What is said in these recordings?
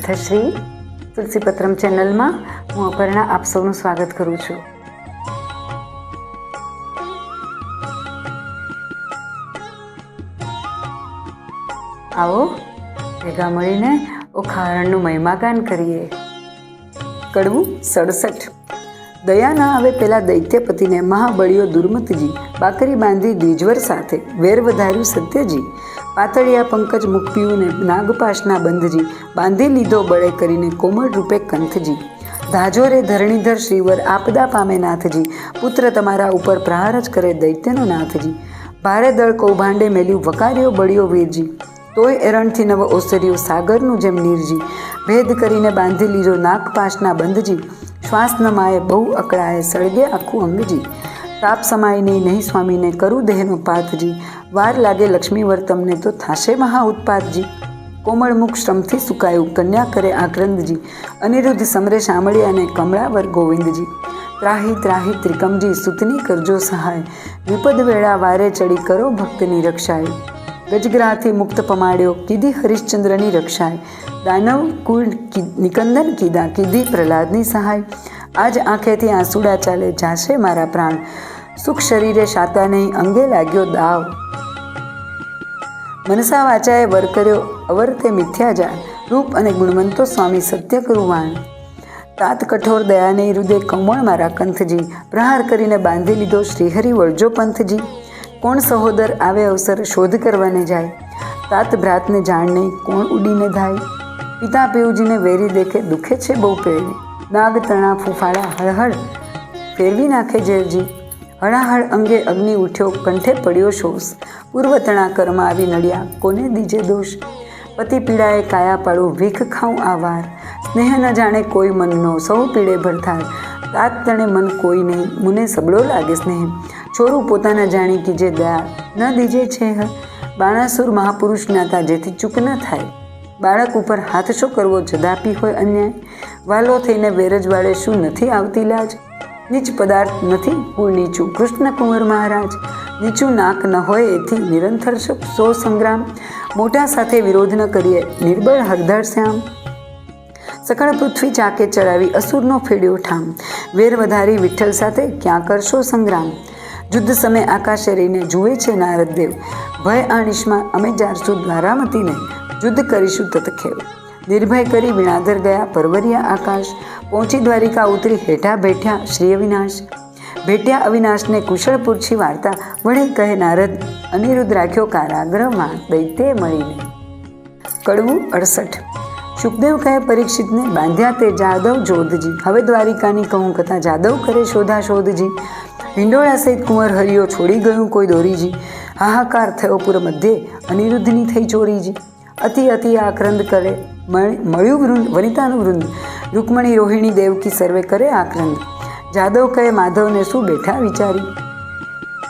સિદ્ધશ્રી તુલસીપત્રમ ચેનલમાં હું અપર્ણા આપ સૌનું સ્વાગત કરું છું. આવો ભેગા મળીને ઓખારણનું મહિમાગાન કરીએ. કડવું 67. દયા ના આવે પેલા દૈત્યપતિને મહાબળીઓ દુર્મતજી બાકરી બાંધી દ્વિજવર સાથે વેર વધાર્યું સત્યજી. પાતળિયા પંકજ મુખપીયુને નાગપાશના બંધજી બાંધી લીધો બળે કરીને કોમળ રૂપે કંથજી. ધાજો રે ધરણીધર શ્રીવર આપદા પામે નાથજી, પુત્ર તમારા ઉપર પ્રહાર જ કરે દૈત્યનો નાથજી. ભારે દળ કૌભાંડે મેલ્યું વકાર્યો બળિયો વીરજી, તોય એરણથી નવ ઓસર્યો સાગરનું જેમ નીરજી. ભેદ કરીને બાંધી લીધો નાગપાશના બંધજી, શ્વાસ ન માએ બહુ અકળાએ સળગે આખું અંગજી. તાપ સમાય નહીં સ્વામીને કરું દેહનો પાથજી, વાર લાગે લક્ષ્મીવર તમને તો થાશે મહા ઉત્પાતજી. કોમળ મુખ શ્રમથી સુકાયું કન્યા કરે આક્રંદજી, અનિરુદ્ધ સમરે શામળિયાને કમળાવર ગોવિંદજી. ત્રાહી ત્રાહી ત્રિકમજી સુતની કરજો સહાય, વિપદ વેળા વારે ચડી કરો ભક્તની રક્ષાય. ગજગ્રાહથી મુક્ત પમાડ્યો કીધી હરિશ્ચંદ્રની રક્ષાય, દાનવ કુળ નિકંદન કીધા કીધી પ્રહલાદની સહાય. આજ આંખેથી આંસુડા ચાલે જાશે મારા પ્રાણ, સુખ શરીરે શાતા નહીં અંગે લાગ્યો દાવ. મનસા વાચાએ વર કર્યો અવર તે મિથ્યા જાણ, રૂપ અને ગુણવંતો સ્વામી સત્ય કરુવાણ. તાત કઠોર દયાને હૃદય કમળ મારા કંથજી, પ્રહાર કરીને બાંધી લીધો શ્રીહરિ વળજો પંથજી. કોણ સહોદર આવે અવસર શોધ કરવાને જાય, તાત ભ્રાતને જાણ નહીં કોણ ઉડીને ધાય. પિતા પેઉજીને વેરી દેખે દુખે છે બહુ પેરી, નાગ તણા ફૂફાડા હળહળ ફેરવી નાખે ઝેરજી. હળાહળ અંગે અગ્નિ ઉઠ્યો કંઠે પડ્યો શોષ, પૂર્વ તણા કરમાં આવી નડ્યા કોને દીજે દોષ. પતિ પીડાએ કાયા પાડું ભીખ ખાઉં આ વાર, સ્નેહ ન જાણે કોઈ મનનો સૌ પીડે ભરથાર. તાત તણે મન કોઈ નહીં મુને સબળો લાગે સ્નેહ, છોરું પોતાના જાણી કીજે દયા ન દીજે છે. બાણાસુર મહાપુરુષ જ્ઞાતા જેથી ચૂક ન થાય, બાળક ઉપર હાથ શો કરવો જદાપી હોય અન્યાય. વાલો થઈને વેરજવાળે શું નથી આવતી લાજ, નીચ પદાર્થ નથી કુળ નીચું કૃષ્ણ કુંવર મહારાજ. નીચું નાક ન હોય એથી નિરંતર સો સંગ્રામ, મોટા સાથે વિરોધ ન કરીએ નિર્બળ હરધર શ્યામ. સકળ પૃથ્વી ચાકે ચડાવી અસુરનો ફેડ્યો ઠામ, વેર વધારી વિઠ્ઠલ સાથે ક્યાં કરશો સંગ્રામ. યુદ્ધ સમય આકાશે રહીને જુએ છે નારદ દેવ, ભય આણિશમાં અમે જારશું દ્વારામતીને, યુદ્ધ કરીશું તતખેવ. નિર્ભય કરી વિણાધર ગયા પરવરિયા આકાશ, પહોંચી દ્વારિકા ઉતરી હેઠા બેઠ્યા શ્રી અવિનાશ. ભેટ્યા અવિનાશને કુશળ પૂછી વાર્તા, વળી કહે નારદ અનિરુદ્ધ રાખ્યો કારાગ્રહમાં દૈત્યે મળીને. કડવું 68. શુકદેવ કહે પરીક્ષિતને બાંધ્યા તે જાદવ જોધજી, હવે દ્વારિકાની કહું કથા જાદવ કરે શોધા શોધજી. હિંડોળા સહિત કુંવર હરિયો છોડી ગયું કોઈ દોરીજી, હાહાકાર થયો પુર મધ્યે અનિરુદ્ધની થઈ ચોરીજી. અતિ અતિ આક્રંદ કરે મળ્યું વૃંદ વનિતાનું વૃંદ, રૂકમણી રોહિણી દેવકી સર્વે કરે આક્રંદ. જાદવ કહે માધવને શું બેઠા વિચારી,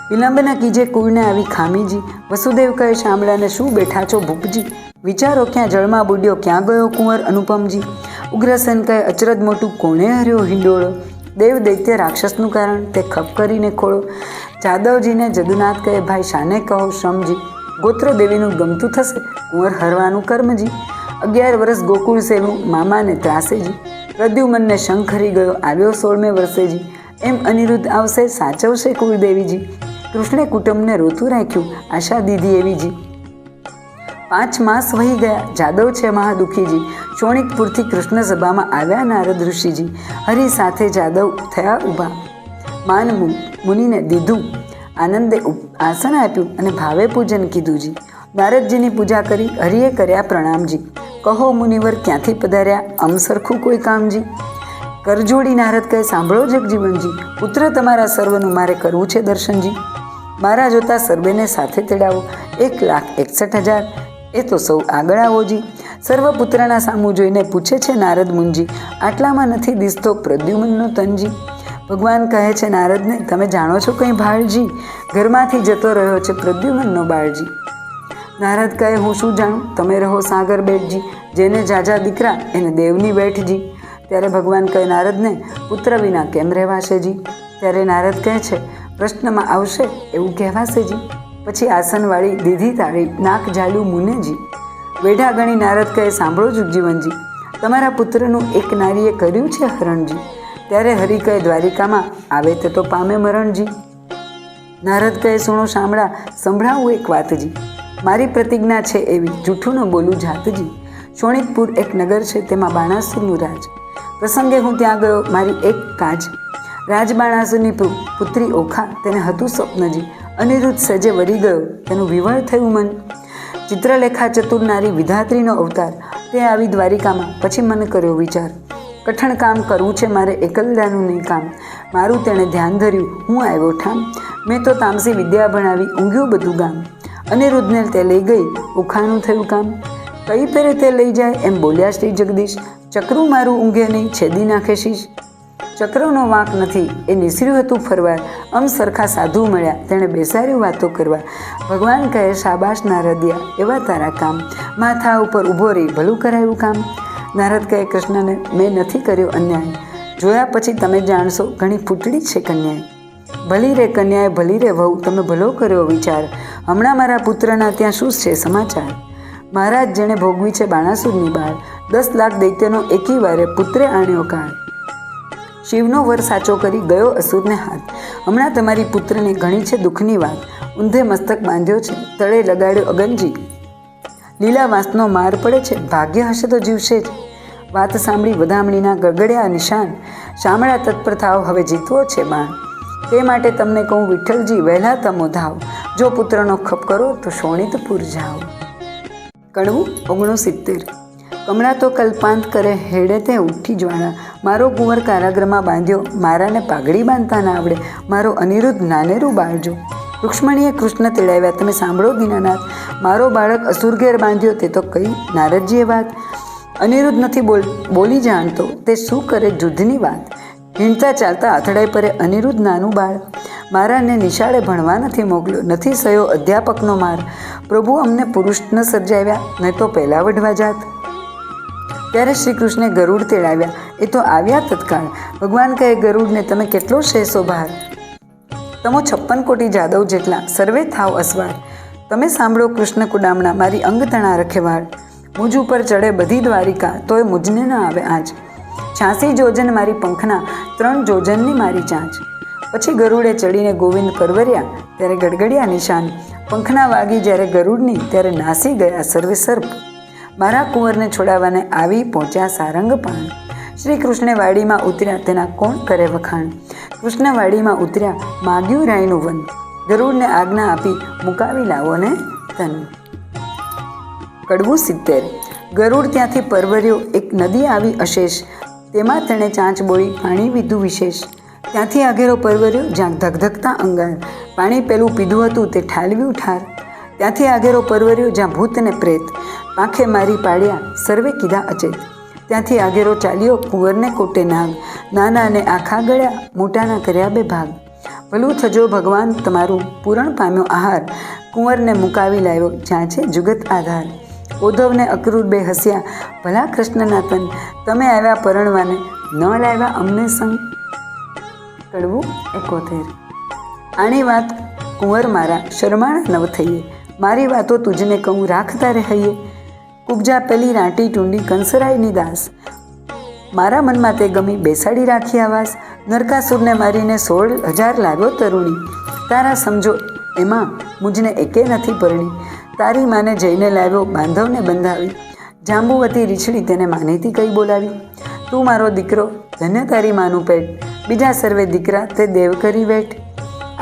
વિલંબ ન કીજે કુળને આવી ખામીજી. વસુદેવ કહે શામળાને શું બેઠા છો ભૂપજી, વિચારો ક્યાં જળમાં બુડ્યો ક્યાં ગયો કુંવર અનુપમજી. ઉગ્રસેન કહે અચરજ મોટું કોણે હર્યો હિંડોળો, દેવ દૈત્ય રાક્ષસનું કારણ તે ખપ કરીને ખોળો. જાદવજીને જદુનાથ કહે ભાઈ શાને કહો શ્રમજી, ગોત્ર દેવીનું ગમતું થશે કુંવર હરવાનું કર્મજી. 11 વર્ષ ગોકુળ સેવું મામાને ત્રાસેજી, પ્રદ્યુમનને શંખ હરી ગયો આવ્યો 16મે વર્ષેજી. એમ અનિરુદ્ધ આવશે સાચવશે કુળદેવીજી, કૃષ્ણે કુટુંબને રોતું રાખ્યું આશા દીધી એવીજી. 5 માસ વહી ગયા જાદવ છે મહાદુખીજી, શોણિકપુરથી કૃષ્ણ સભામાં આવ્યા નારદ ઋષિજી. હરિ સાથે જાદવ થયા ઊભા, માન મુનિને દીધું આનંદે આસન આપ્યું અને ભાવે પૂજન કીધુંજી. નારદજીની પૂજા કરી હરિએ કર્યા પ્રણામજી, કહો મુનિવર ક્યાંથી પધાર્યા અમ સરખું કોઈ કામજી. કરજોડી નારદ કહે સાંભળો જગજીવનજી, પુત્ર તમારા સર્વનું મારે કરવું છે દર્શનજી. મારા જોતા સર્વેને સાથે તેડાવો, 1,61,000 એ તો સૌ આગળ આવોજી. સર્વ પુત્રના સામું જોઈને પૂછે છે નારદ મુંજી, આટલામાં નથી દિસતો પ્રદ્યુમનનો તનજી. ભગવાન કહે છે નારદને તમે જાણો છો કંઈ ભાળજી, ઘરમાંથી જતો રહ્યો છે પ્રદ્યુમનનો બાળજી. નારદ કહે હું શું જાણું તમે રહો સાગર બેઠજી, જેને જાજા દીકરા એને દેવની બેઠજી. ત્યારે ભગવાન કહે નારદને પુત્ર વિના કેમ રહેવાશેજી. ત્યારે નારદ કહે છે પ્રશ્નમાં આવશે એવું કહેવાશેજી. પછી આસનવાળી દીધી તાળી નાક ઝાલ્યું મુનેજી. વેઢા ગણી નારદ કહે સાંભળો જુગજીવનજી, તમારા પુત્રનું એક નારીએ કર્યું છે હરણજી. ત્યારે હરિ કહે, દ્વારિકામાં આવે તે તો પામે મરણજી. નારદ કહે, સુણો શામળા, સંભળાવું એક વાતજી. મારી પ્રતિજ્ઞા છે એવી, જૂઠું ન બોલું જાતજી. શોણિતપુર એક નગર છે, તેમાં બાણાસુરનું રાજ. પ્રસંગે હું ત્યાં ગયો, મારી એક કાજ. રાજ બાણાસુરની પુત્રી ઓખા, તેને હતું સ્વપ્નજી. અનિરુદ્ધ સજે વરી ગયો, તેનું વિવળ થયું મન. ચિત્રલેખા ચતુર નારી, વિધાત્રીનો અવતાર, તે આવી દ્વારિકામાં. પછી મને કર્યો વિચાર, કઠણ કામ કરવું છે મારે, એકલડાનું નહીં કામ. મારું તેણે ધ્યાન ધર્યું, હું આવ્યો ઠામ. મેં તો તામસી વિદ્યા ભણાવી, ઊંઘ્યું બધું ગામ. અનિરુદ્ધને તે લઈ ગઈ, ઓખાનું થયું કામ. કઈ પેરે તે લઈ જાય, એમ બોલ્યા શ્રી જગદીશ. ચક્રું મારું ઊંઘે નહીં, છેદી નાખે શીશ. ચક્રનો વાંક નથી, એ નિસર્યું હતું ફરવાર. સરખા સાધુ મળ્યા, તેણે બેસાડ્યું વાતો કરવા. ભગવાન કહે, શાબાશ નારદિયા, એવા તારા કામ. માથા ઉપર ઊભો રહી ભલું કરાયું કામ. નારદ કહે, કૃષ્ણને મેં નથી કર્યો અન્યાય. જોયા પછી તમે જાણશો, ઘણી ફૂટડી છે કન્યાએ. ભલી રે કન્યાએ, ભલી રે વહુ, તમે ભલો કર્યો વિચાર. હમણાં મારા પુત્રના ત્યાં શું છે સમાચાર? મહારાજ જેણે ભોગવી છે બાણાસુરની બાળ, 10 લાખ દૈત્યનો એકી વારે પુત્રે આણ્યો કાળ. શિવનો વર સાચો કરી ગયો અસુરને હાથ. હમણાં તમારી પુત્રને ઘણી છે દુઃખની વાત. ઊંધે મસ્તક બાંધ્યો છે, તળે લગાડ્યો અગનજી. લીલા વાંસનો માર પડે છે, ભાગ્ય હશે તો જીવશે જ. વાત સાંભળી વધામણીના ગગડ્યા નિશાન. શામળા તત્પર થાવ, હવે જીતવો છે બાણ. તે માટે તમને કહું વિઠ્ઠલજી, વહેલા તમો ધાવ. જો પુત્રનો ખપ કરો તો શોણિતપુર જાઓ. કડવું 69. કમળા તો કલ્પાંત કરે, હેડે તે ઉઠી જ્વાળા. મારો કુંવર કારાગ્રમાં બાંધ્યો, મારાને પાઘડી બાંધતા ના આવડે. મારો અનિરુદ્ધ નાનેરું બાળજો. રૂક્ષ્મણીએ કૃષ્ણ તેડાવ્યા, તમે સાંભળો દીનાનાથ. મારો બાળક અસુર ઘેર બાંધ્યો, તે તો કઈ નારદજીએ વાત. અનિરુદ્ધ નથી બોલી જાણતો, તે શું કરે જુદ્ધની વાત. હિંડતા ચાલતા અથડાઈ પરે અનિરુદ્ધ નાનું બાળ. મારાને નિશાળે ભણવા નથી મોકલ્યો, નથી સયો અધ્યાપકનો માર. પ્રભુ અમને પુરુષ ન સર્જાવ્યા, નહીં તો પહેલાં વઢવા જાત. ત્યારે શ્રી કૃષ્ણે ગરુડ તેડાવ્યા, એ તો આવ્યા તત્કાળ. ભગવાન કહે, ગરુડને તમે કેટલો સહેશો ભાર. તમો 56 કોટી જાદવ જેટલા, સર્વે થાવ અસવાર. તમે સાંભળો કૃષ્ણ કુડામણા, મારી અંગતણા રખેવાળ. મુજ ઉપર ચડે બધી દ્વારિકા, તોય મુજને ન આવે આજ. 86 જોજન મારી પંખના, 3 જોજનની મારી ચાંચ. પછી ગરુડે ચડીને ગોવિંદ પરવર્યા, ત્યારે ગડગડિયા નિશાન. પંખના વાગી જ્યારે ગરુડની, ત્યારે નાસી ગયા સર્વે સર્પ. મારા કુંવરને છોડાવવાને આવી પહોંચ્યા સારંગ પાણ. શ્રી કૃષ્ણે વાડીમાં ઉતર્યા, તેના કોણ કરે વખાણ. કૃષ્ણ વાડીમાં ઉતર્યા, માગ્યું રાયનું વન. ગરુડને આજ્ઞા આપી, મુકાવી લાવો ને તન. કડવું 70. ગરુડ ત્યાંથી પરવર્યો, એક નદી આવી અશેષ. તેમાં તેણે ચાંચ બોળી, પાણી પીધું વિશેષ. ત્યાંથી આગેરો પરવર્યો, જ્યાં ધગધગતા અંગાર. પાણી પેલું પીધું હતું, તે ઠાલવ્યું ઠાર. ત્યાંથી આગેરો પરવર્યો, જ્યાં ભૂત ને પ્રેત. પાંખે મારી પાડ્યા, સર્વે કીધા અચેત. ત્યાંથી આગેરો ચાલ્યો, કુંવરને કોટે નાગ. નાનાને આખા ગળ્યા, મોટાના કર્યા 2 ભાગ. ભલું થજો ભગવાન તમારું, પૂરણ પામ્યો આહાર. કુંવરને મુકાવી લાવ્યો, જ્યાં છે જુગત આધાર. ઉદ્ધવને અક્રૂર 2 હસ્યા, ભલા કૃષ્ણના તન. તમે આવ્યા પરણવાને, ન લાવ્યા અમને સંગ. કડવું 71. આની વાત કુંવર મારા, શરમાણા નવ થઈએ. મારી વાતો તુજને કહું, રાખતા રહીએ. કુબજા પેલી રાંટી ટૂંડી, કંસરાયની દાસ. મારા મનમાં તે ગમી, બેસાડી રાખી આવાસ. નરકાસુરને મારીને 16,000 લાવ્યો તરુણી. તારા સમજો એમાં મુજને એકે નથી પરણી. તારી માને જઈને લાવ્યો, બાંધવને બંધાવી. જાંબુવતી રીછડી, તેને માનીથી કઈ બોલાવી. તું મારો દીકરો, ધન્ય તારી માનું પેટ. બીજા સર્વે દીકરા, તે દેવ કરી વેઠ.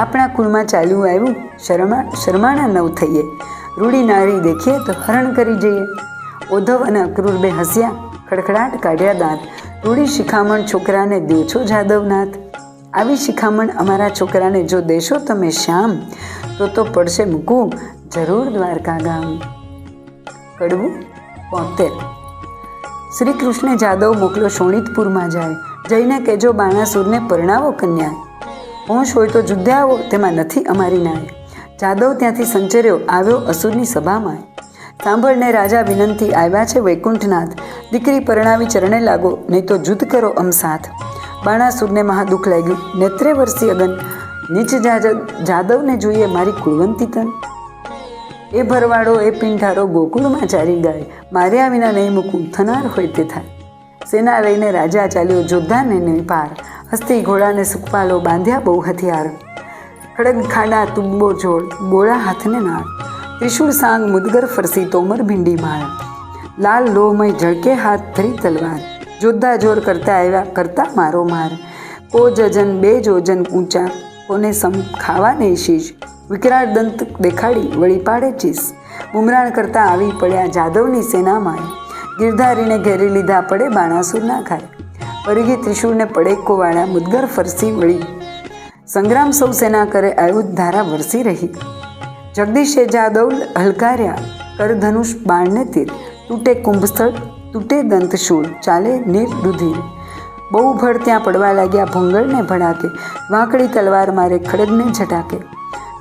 આપણા કુળમાં ચાલ્યું આવ્યું, શરમાણા નવ થઈએ. રૂડી નારી દેખીએ તો હરણ કરી જઈએ. ઉદ્ધવ અને અક્રૂર 2 હસ્યા, ખડખડાટ કાઢ્યા દાંત. રૂડી શિખામણ છોકરાને દો છો જાદવનાથ. આવી શિખામણ અમારા છોકરાને જો દેશો તમે શ્યામ, તો પડશે મૂકવું જરૂર દ્વારકા ગામ. કડવું 73. શ્રી કૃષ્ણે જાદવ મોકલ્યો શોણિતપુરમાં જાય. જઈને કહેજો બાણાસુરને પરણાવો કન્યા. હોશ હોય તો જુદ્ધે આવો, તેમાં નથી અમારી નાય. જાદવ ત્યાંથી સંચર્યો, આવ્યો અસુરની સભામાં. સાંભળને રાજા વિનંતી, આવ્યા છે વૈકુંઠનાથ. દીકરી પરણાવી ચરણે લાગો, નહીં તો જુદ્ધ કરો અમ સાથ. બાણાસુરને મહાદુઃખ લાગ્યું, નેત્રે વરસી અગન. નીચ જાદવને જોઈએ મારી કુળવંતી તન. એ ભરવાડો એ પિંઢારો, ગોકુળમાં ચારી ગાય. માર્યા વિના નહીં મૂકું, થનાર હોય તે થાય. સેના લઈને રાજા ચાલ્યો જોધાને પાર, હસ્તી ઘોડાને સુખપાલો, બાંધ્યા બહુ હથિયાર, ખડગ ખાડા તુંબો જોડ, બોળા હાથને નાળ, ત્રિશુળ સાંગ મુદગર ફરસી, તોમર ભીંડી માળ, લાલ લોહમય ઝળકે હાથ ધરી તલવાર, જોધા જોર કરતા આવ્યા કરતા મારો માર, કો જજન બે જોજન ઊંચા, કોને સમ ખાવા નહીં શીશ, વિકરાળ દંત દેખાડી વળી પાડે ચીસ, બુમરાણ કરતા આવી પડ્યા જાદવની સેનામાં, ગિરધારીને ઘેરી લીધા પડે બાણાસુર ના ખાય, પરિઘી ત્રિશુળને પડે કોવાળા, મુદગર ફરસી વળી, સંગ્રામ સૌ સેના કરે આયુધ ધારા વરસી રહી, જગદીશે જાદવ હલકાર્યા કર ધનુષ બાણને તીર, તૂટે કુંભસ્થળ તૂટે દંતશૂળ, ચાલે નિર્રુધિર, બહુ ભળ ત્યાં પડવા લાગ્યા ભોંગળને ભડાકે, વાંકડી તલવાર મારે ખડગને ઝટાકે,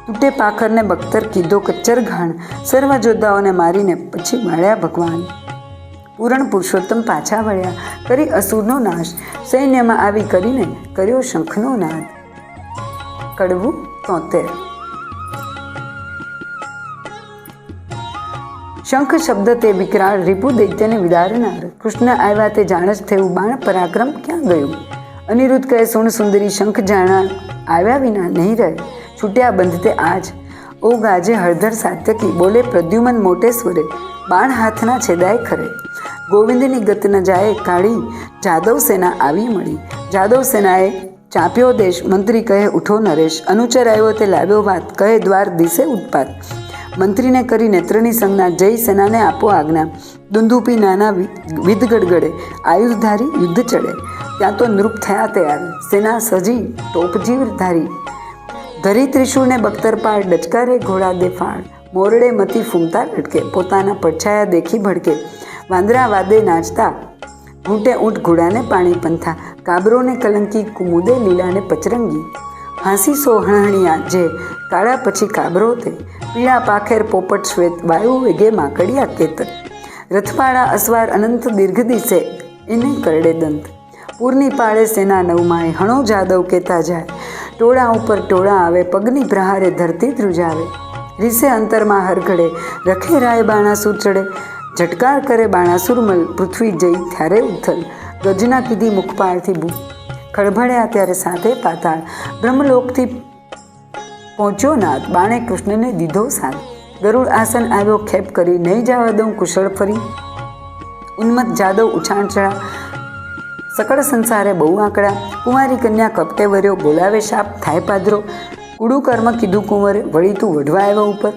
તૂટે પાખરને બખ્તર કીધો કચ્ચર ઘાણ, સર્વ યોદ્ધાઓને મારીને પછી વાળ્યા ભગવાન, પૂરણ પુરુષોત્તમ પાછા વળ્યા કરી અસુરનો નાશ, સૈન્યમાં આવી કરીને કર્યો શંખનો નાદ. કડવું 73. શંખ શબ્દ તે વિકરાળ, રીપુ દૈત્યને વિદારનાર, કૃષ્ણ આવ્યા તે જાણ જ થયું, બાણ પરાક્રમ ક્યાં ગયું, અનિરુદ્ધ કહે સુણ સુંદરી, શંખ જાણા આવ્યા વિના નહીં રહે, છૂટ્યા બંધ તે આજ, ઓ ગાજે હળધર સાત્યકી, બોલે પ્રદ્યુમન મોટે સ્વરે, બાણ હાથના છેદાય ખરે, ગોવિંદની ગત ન જાય કાઢી, જાદવ સેના આવી મળી, જાદવ સેનાએ ચાપ્યો દેશ, મંત્રી કહે ઉઠો નરેશ, અનુચર આવ્યો તે લાવ્યો વાત, કહે દ્વાર દિશે ઉત્પાત, મંત્રીને કરી નેત્રની સંજ્ઞા, જય સેનાને આપો આજ્ઞા, દુંદુપી નાના વિધ ગડગડે, આયુધધારી યુદ્ધ ચડે, ત્યાં તો નૃપ થયા તૈયાર, સેના સજી ટોપજીવ ધારી, ધરી ત્રિશુળને બખ્તર પાડ, ડચકારે ઘોડા દે ફાળ, મોરડે મતી ફૂમતા લટકે, પોતાના પડછાયા દેખી ભડકે, વાંદરા વાદે નાચતા, ઊંટે ઊંટ ઘોડાને પાણી પંથા, કાબરોને કલંકી, કુમુદે લીલાને પચરંગી, હાંસી સો હણહણિયા જે, કાળા પછી કાબરો તે, પીળા પાખેર પોપટ શ્વેત, વાયુ વેગે માકડિયા કેતક, રથપાળા અસવાર અનંત દીર્ઘ દિશે, એને કરડે દંત, પૂરની પાળે સેના નવમાય, હણો જાદવ કેતા જાય, ટોળા ઉપર ટોળા આવે, પગની પ્રહારે ધરતી ધ્રુજાવે, રીસે અંતરમાં હરઘડે, રખે રાય બાણાસુર ચડે, ઝટકાર કરે બાણાસુરમલ, પૃથ્વી જઈ ત્યારે ઉથલ, ગજના કીધી મુખપાળથી ભૂ, ખળભળ્યા ત્યારે સાથે પાતાળ, બ્રહ્મલોકથી પહોંચ્યો નાદ, બાણે કૃષ્ણને દીધો સાથ, ગરુડ આસન આવ્યો ખેપ કરી, નહીં જવા દઉં કુશળ ફરી, ઉન્મત્ત જાદવ ઉછાણ ચડા, સકળ સંસારે બહુ આંકડા, કુંવારી કન્યા કપટે વર્યો, બોલાવે શાપ થાય પાદરો, કુડું કર્મ કીધું કુંવરે, વળી તું વઢવા આવ્યો ઉપર,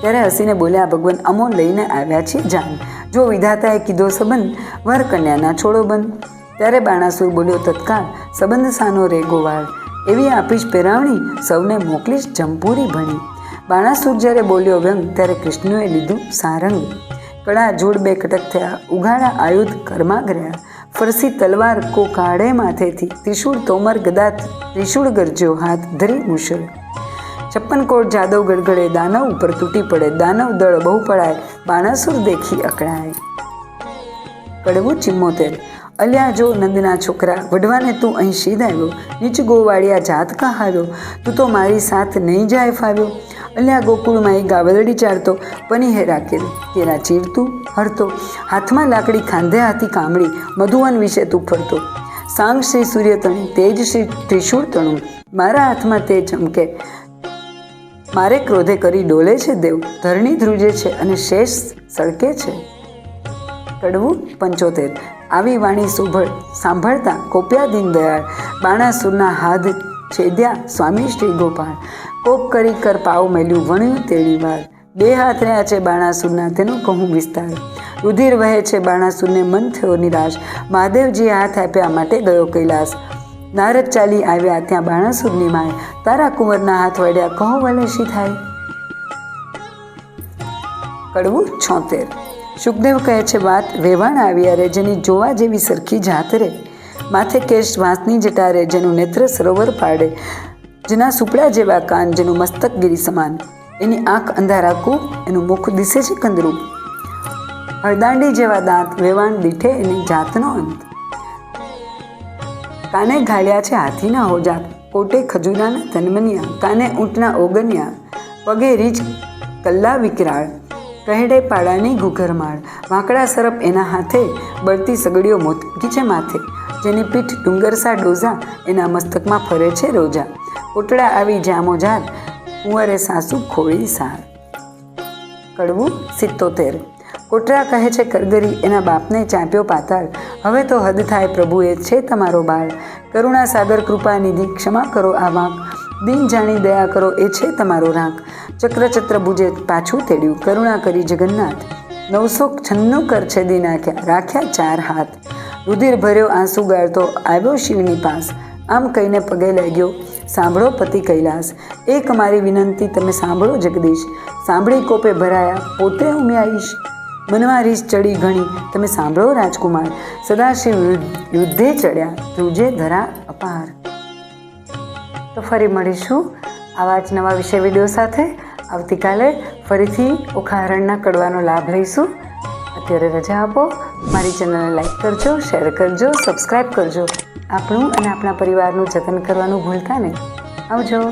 ત્યારે હસીને બોલ્યા ભગવાન, અમો લઈને આવ્યા છીએ જાન, જો વિધાતાએ કીધો સંબંધ, વર કન્યાના છોડો બંધ, ત્યારે બાણાસુર બોલ્યો તત્કાળ, સંબંધ સાનો રે ગોવાળ, એવી આપીશ પેરાવણી, સૌને મોકલીશ જંપૂરી ભણી, બાણાસુર જ્યારે બોલ્યો વ્યંગ, ત્યારે કૃષ્ણએ લીધું સારંગ, કળા જોડ બે કટક થયા, ઉઘાડા આયુધ કર્માગ્રયા, ફરસી તલવાર કો કાઢે માથેથી, ત્રિશુળ તોમર ગદા ત્રિશુળ ગરજ્યો, હાથ ધરી મુશળ, 56 કોટ જાદવ ગડગડે, દાનવ ઉપર તૂટી પડે, દાનવ દળ બહુ પડાય, બાણાસુર દેખી અકળાય. કડવું 74. અલ્યા જો નંદના છોકરા, વઢવાને તું અહીં શીધ આવ્યો, નીચ ગોવાળિયા જાત કહાવ્યો, તું તો મારી સાથ નહીં જાય ફાવ્યો, અલ્યા ગોકુળમાં એ ગાવલડી ચારતો, પની રાખેલ કેરા ચીરતું હરતો, હાથમાં લાકડી ખાંધે હાથી કામળી, મધુવન વિશે તું ફરતો, સાંગ શ્રી સૂર્ય તણું, તેજ શ્રી ત્રિશૂળ તણું, મારા હાથમાં તે ચમકે, મારે ક્રોધે કરી ડોલે છે દેવ, ધરણી ધ્રુજે છે અને શેષ સળકે છે. કડવું 75. આવી વાણી સાંભળતા કોપ્યા દીનદયાળ, બાણાસુરના હાથ છેદ્યા સ્વામી શ્રી ગોપાળ, કોપ કરી કર પાવ મેલ્યું વણ્યું તેડી વાર, બે હાથ રહ્યા છે બાણાસુરના તેનો કહું વિસ્તાર, રુધિર વહે છે બાણાસુરને મન થયો નિરાશ, મહાદેવજીએ હાથ આપ્યા માટે ગયો કૈલાસ, નારદ ચાલી આવ્યા ત્યાં બાણાસુરની માય, તારા કુંવરના હાથ વળ્યા કહો વલે શી થાય. કડવું 76. સુખદેવ કહે છે વાત વેવાણ આવ્યા રે, જેની જોવા જેવી સરખી જાત રે, માથે કેશ વાંસની જટા રે, જેનું નેત્ર સરોવર પાડે, જેના સુપડા જેવા કાન, જેનું મસ્તક ગિરી સમાન, એની આંખ અંધારા કૂપ, એનું મુખ દિશે છે કંદરૂપ, હળદાંડી જેવા દાંત, વેવાણ દીઠે એની જાતનો અંત, કાને ઘાલ્યા છે હાથીના હોજા, કોટે ખજૂરાના તનમનિયા, કાને ઊંટના ઓગન્યા, પગે રીચ કલ્લા વિકરાળ, કહેડે પાડાની ઘૂઘરમાળ, વાંકડા સરપ એના હાથે, બળતી સગડીઓ મોતી છે માથે, જેની પીઠ ડુંગરસા ડોઝા, એના મસ્તકમાં ફરે છે રોજા. કોટડા આવી જામો જાત, કુંવરે સાસુ ખોળી સાર. કડવું 77. કોટડા કહે છે કરગરી, એના બાપને ચાંપ્યો પાતાળ, હવે તો હદ થાય પ્રભુ, એ છે તમારો બાળ. કરુણા સાગર કૃપા નિધિ, ક્ષમા કરો આ વાંક, દિન જાણી દયા કરો, એ છે તમારો રાંક. ચક્ર ચત્ર ભુજે પાછું તેડ્યું, કરુણા કરી જગન્નાથ, 996 કરછેદી નાખ્યા, રાખ્યા 4 હાથ. રુધિર ભર્યો આંસુ ગાળતો, આવ્યો શિવની પાસ, આમ કહીને પગે લાગ્યો, સાંભળો પતિ કૈલાસ. એક મારી વિનંતી તમે સાંભળો જગદીશ, સાંભળી કોપે ભરાયા, પોતે ઉમ્યાઈશ. મનમાં રીસ ચડી ઘણી, તમે સાંભળો રાજકુમાર, સદાશિવ યુદ્ધે ચડ્યા, ધ્રુજે ધરા અપાર. તો ફરી મળીશું આવા જ નવા વિષય વિડીયો સાથે. આવતીકાલે ફરીથી ઓખાહરણના કડવાનો લાભ લઈશું. અત્યારે રજા આપો. મારી ચેનલને લાઈક કરજો, શેર કરજો, સબસ્ક્રાઈબ કરજો. આપણું અને આપણા પરિવારનું જતન કરવાનું ભૂલતા નહીં. આવજો.